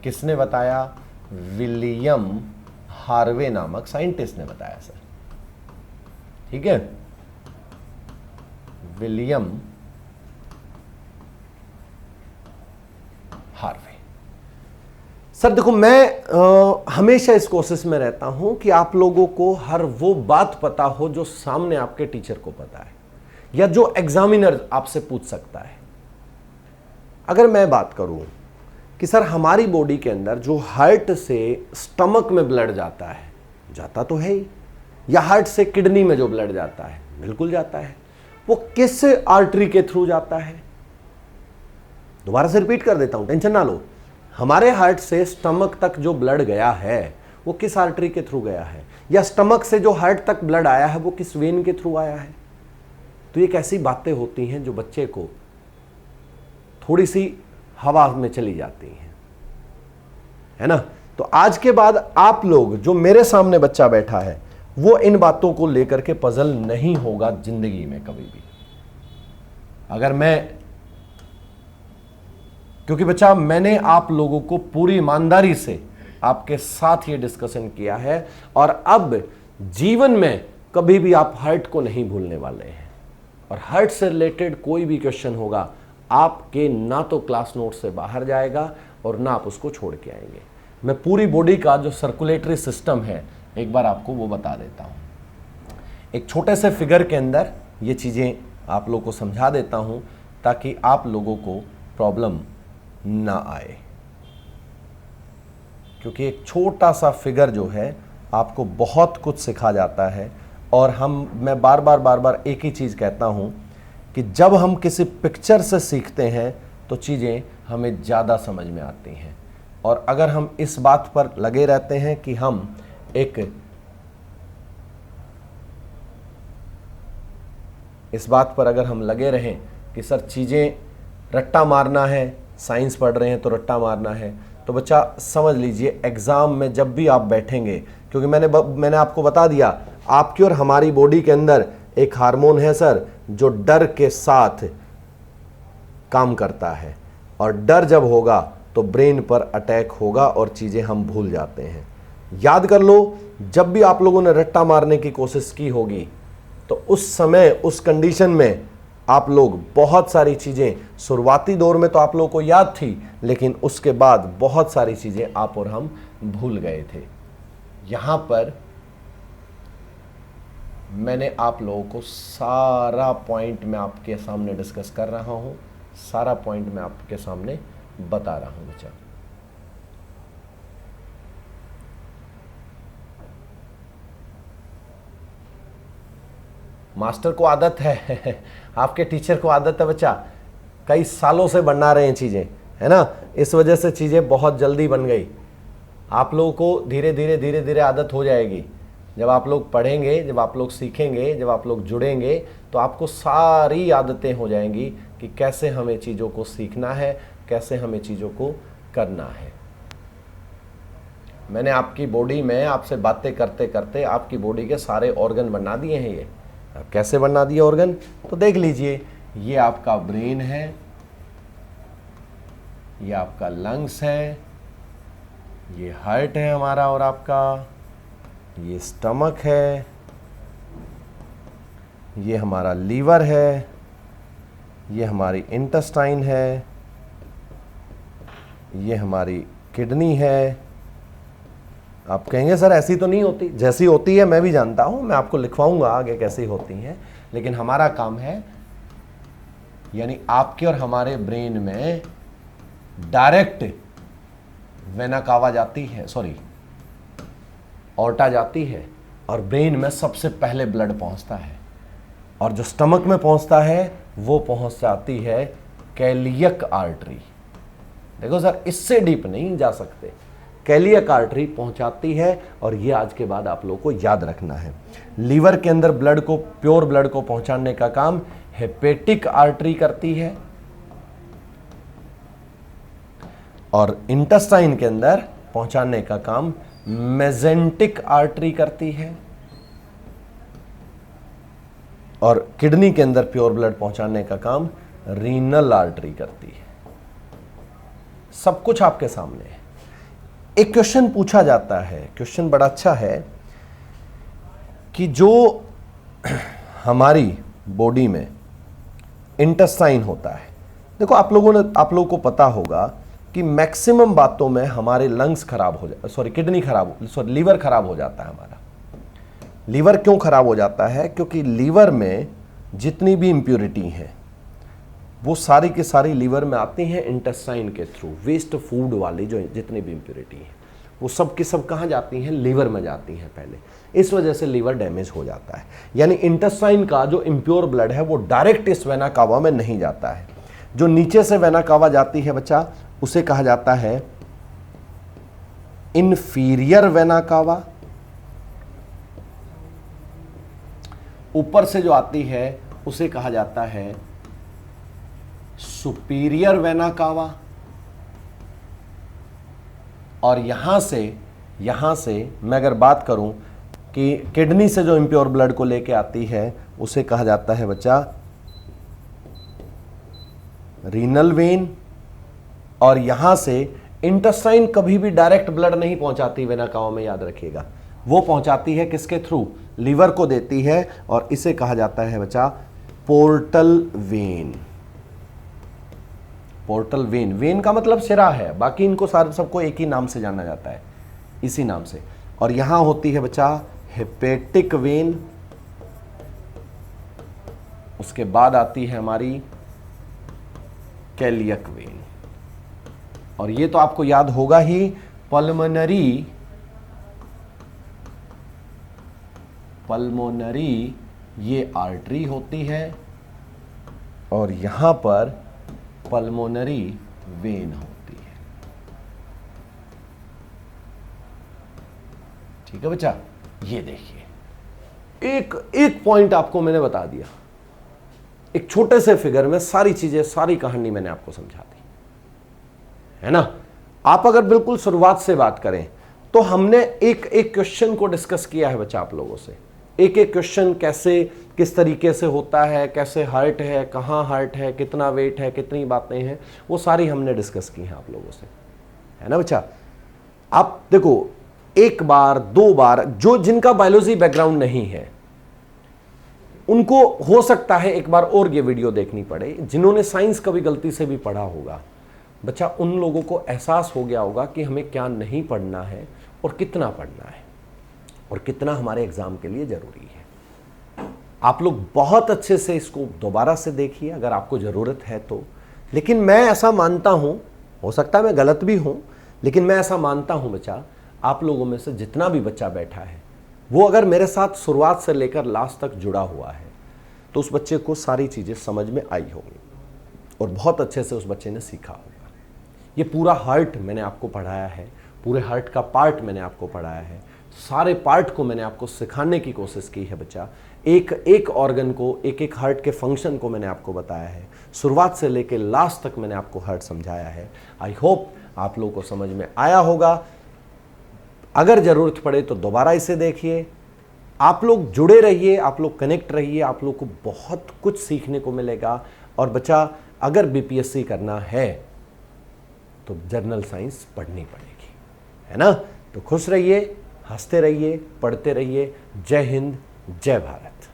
किसने बताया? William Harvey नामक साइंटिस्ट ने बताया सर। ठीक है, विलियम हार्वे। सर देखो, मैं हमेशा इस कोशिश में रहता हूं कि आप लोगों को हर वो बात पता हो जो सामने आपके टीचर को पता है या जो एग्जामिनर आपसे पूछ सकता है। अगर मैं बात करूं कि सर हमारी बॉडी के अंदर जो हार्ट से स्टमक में ब्लड जाता है, जाता तो है ही, या हार्ट से किडनी में जो ब्लड जाता है, बिल्कुल जाता है, वो किस आर्टरी के थ्रू जाता है? दोबारा से रिपीट कर देता हूं, टेंशन ना लो। हमारे हार्ट से स्टमक तक जो ब्लड गया है वो किस आर्टरी के थ्रू गया है, या स्टमक से जो हार्ट तक ब्लड आया है वो किस वेन के थ्रू आया है? तो ये कैसी बातें होती हैं जो बच्चे को थोड़ी सी हवा में चली जाती हैं, है ना? तो आज के बाद आप लोग, जो मेरे सामने बच्चा बैठा है, वो इन बातों को लेकर के पजल नहीं होगा जिंदगी में कभी भी। अगर मैं, क्योंकि बच्चा मैंने आप लोगों को पूरी ईमानदारी से आपके साथ ये डिस्कशन किया है, और अब जीवन में कभी भी आप हार्ट को नहीं भूलने वाले हैं। और हार्ट से रिलेटेड कोई भी क्वेश्चन होगा, आपके ना तो क्लास नोट से बाहर जाएगा और ना आप उसको छोड़ के आएंगे। मैं पूरी बॉडी का जो सर्कुलेटरी सिस्टम है एक बार आपको वो बता देता हूं। एक छोटे से फिगर के अंदर ये चीज़ें आप लोगों को समझा देता हूं ताकि आप लोगों को प्रॉब्लम ना आए, क्योंकि एक छोटा सा फिगर जो है आपको बहुत कुछ सिखा जाता है। और मैं बार बार एक ही चीज़ कहता हूं कि जब हम किसी पिक्चर से सीखते हैं तो चीज़ें हमें ज़्यादा समझ में आती हैं। और अगर हम इस बात पर लगे रहते हैं कि हम इस बात पर अगर हम लगे रहें कि सर चीज़ें रट्टा मारना है, साइंस पढ़ रहे हैं तो रट्टा मारना है, तो बच्चा समझ लीजिए एग्ज़ाम में जब भी आप बैठेंगे, क्योंकि मैंने आपको बता दिया, आपकी और हमारी बॉडी के अंदर एक हार्मोन है सर जो डर के साथ काम करता है, और डर जब होगा तो ब्रेन पर अटैक होगा और चीज़ें हम भूल जाते हैं। याद कर लो, जब भी आप लोगों ने रट्टा मारने की कोशिश की होगी तो उस समय, उस कंडीशन में आप लोग बहुत सारी चीज़ें, शुरुआती दौर में तो आप लोगों को याद थी, लेकिन उसके बाद बहुत सारी चीज़ें आप और हम भूल गए थे। यहाँ पर मैंने आप लोगों को सारा पॉइंट मैं आपके सामने डिस्कस कर रहा हूँ, सारा पॉइंट मैं आपके सामने बता रहा हूँ बच्चा। मास्टर को आदत है आपके टीचर को आदत है बच्चा, कई सालों से बना रहे हैं चीज़ें, है ना? इस वजह से चीज़ें बहुत जल्दी बन गई। आप लोगों को धीरे धीरे आदत हो जाएगी। जब आप लोग पढ़ेंगे, जब आप लोग सीखेंगे, जब आप लोग जुड़ेंगे, तो आपको सारी आदतें हो जाएंगी कि कैसे हमें चीज़ों को सीखना है, कैसे हमें चीज़ों को करना है। मैंने आपकी बॉडी में आपसे बातें करते करते आपकी बॉडी के सारे ऑर्गन बना दिए हैं। ये अब कैसे बना दिए ऑर्गन, तो देख लीजिए, ये आपका ब्रेन है, ये आपका लंग्स है, ये हार्ट है हमारा और आपका, ये स्टमक है, ये हमारा लीवर है, ये हमारी इंटेस्टाइन है, ये हमारी किडनी है। आप कहेंगे सर ऐसी तो नहीं होती, जैसी होती है मैं भी जानता हूं, मैं आपको लिखवाऊंगा आगे कैसी होती हैं, लेकिन हमारा काम है, यानी आपके और हमारे ब्रेन में डायरेक्ट वेना कावा जाती है, सॉरी ऑर्टा जाती है, और ब्रेन में सबसे पहले ब्लड पहुंचता है, और जो स्टमक में पहुंचता है वो पहुंच जाती है कैलियक आर्टरी। देखो सर, इससे डीप नहीं जा सकते, कैलियक आर्टरी पहुंचाती है, और ये आज के बाद आप लोगों को याद रखना है। लीवर के अंदर ब्लड को, प्योर ब्लड को पहुंचाने का काम हेपेटिक आर्टरी करती है, और इंटेस्टाइन के अंदर पहुंचाने का काम मेजेंटिक आर्टरी करती है, और किडनी के अंदर प्योर ब्लड पहुंचाने का काम रीनल आर्टरी करती है। सब कुछ आपके सामने है। एक क्वेश्चन पूछा जाता है, क्वेश्चन बड़ा अच्छा है कि जो हमारी बॉडी में इंटेस्टाइन होता है, देखो आप लोगों को पता होगा कि मैक्सिमम बातों में हमारे लंग्स खराब हो जाए, किडनी खराब, लीवर खराब हो जाता है हमारा। लीवर क्यों खराब हो जाता है? क्योंकि लीवर में जितनी भी इंप्योरिटी हैं वो सारी की सारी लीवर में आती हैं इंटेस्टाइन के थ्रू। वेस्ट फूड वाली जो जितनी भी इंप्योरिटी हैं वो सब की सब कहाँ जाती हैं? लीवर में जाती हैं पहले। इस वजह से लीवर डैमेज हो जाता है। यानी इंटेस्टाइन का जो इम्प्योर ब्लड है वो डायरेक्ट इस वेना कावा में नहीं जाता है। जो नीचे से वेना कावा जाती है बच्चा, उसे कहा जाता है इंफीरियर वेना कावा। ऊपर से जो आती है उसे कहा जाता है सुपीरियर वेना कावा। और यहां से मैं अगर बात करूं कि किडनी से जो इम्प्योर ब्लड को लेके आती है उसे कहा जाता है बच्चा रीनल वेन। और यहां से इंटेस्टाइन कभी भी डायरेक्ट ब्लड नहीं पहुंचाती वेना कावा में, याद रखिएगा। वो पहुंचाती है किसके थ्रू? लीवर को देती है, और इसे कहा जाता है बच्चा portal vein. Portal vein, when का मतलब सिरा है, बाकी इनको सबको एक ही नाम से जाना जाता है, इसी नाम से। और यहां होती है बच्चा हेपेटिक वेन। उसके बाद आती है हमारी कैलियक वेन। और ये तो आपको याद होगा ही, पल्मोनरी ये आर्टरी होती है, और यहां पर पल्मोनरी वेन होती है। ठीक है बच्चा, ये देखिए एक पॉइंट आपको मैंने बता दिया, एक छोटे से फिगर में सारी चीजें, सारी कहानी मैंने आपको समझा दी, है ना। आप अगर बिल्कुल शुरुआत से बात करें तो हमने एक एक क्वेश्चन को डिस्कस किया है बच्चा आप लोगों से। एक एक क्वेश्चन कैसे, किस तरीके से होता है, कैसे हार्ट है, कहाँ हार्ट है, कितना वेट है, कितनी बातें हैं, वो सारी हमने डिस्कस की हैं आप लोगों से, है ना बच्चा। आप देखो, एक बार दो बार जिनका बायोलॉजी बैकग्राउंड नहीं है उनको हो सकता है एक बार और ये वीडियो देखनी पड़े। जिन्होंने साइंस कभी गलती से भी पढ़ा होगा बच्चा, उन लोगों को एहसास हो गया होगा कि हमें क्या नहीं पढ़ना है और कितना पढ़ना है और कितना हमारे एग्जाम के लिए जरूरी है। आप लोग बहुत अच्छे से इसको दोबारा से देखिए अगर आपको जरूरत है तो। लेकिन मैं ऐसा मानता हूं, हो सकता है मैं गलत भी हूं, लेकिन मैं ऐसा मानता हूं बच्चा, आप लोगों में से जितना भी बच्चा बैठा है वो अगर मेरे साथ शुरुआत से लेकर लास्ट तक जुड़ा हुआ है तो उस बच्चे को सारी चीजें समझ में आई होंगी और बहुत अच्छे से उस बच्चे ने सीखा होगा। ये पूरा हार्ट मैंने आपको पढ़ाया है, पूरे हार्ट का पार्ट मैंने आपको पढ़ाया है, सारे पार्ट को मैंने आपको सिखाने की कोशिश की है बच्चा। एक एक ऑर्गन को, एक एक हार्ट के फंक्शन को मैंने आपको बताया है, शुरुआत से लेकर लास्ट तक मैंने आपको हार्ट समझाया है। आई होप आप लोगों को समझ में आया होगा। अगर जरूरत पड़े तो दोबारा इसे देखिए। आप लोग जुड़े रहिए, आप लोग कनेक्ट रहिए, आप लोग को बहुत कुछ सीखने को मिलेगा। और बच्चा, अगर बीपीएससी करना है तो जनरल साइंस पढ़नी पड़ेगी, है ना। तो खुश रहिए, हंसते रहिए, पढ़ते रहिए। जय हिंद, जय भारत।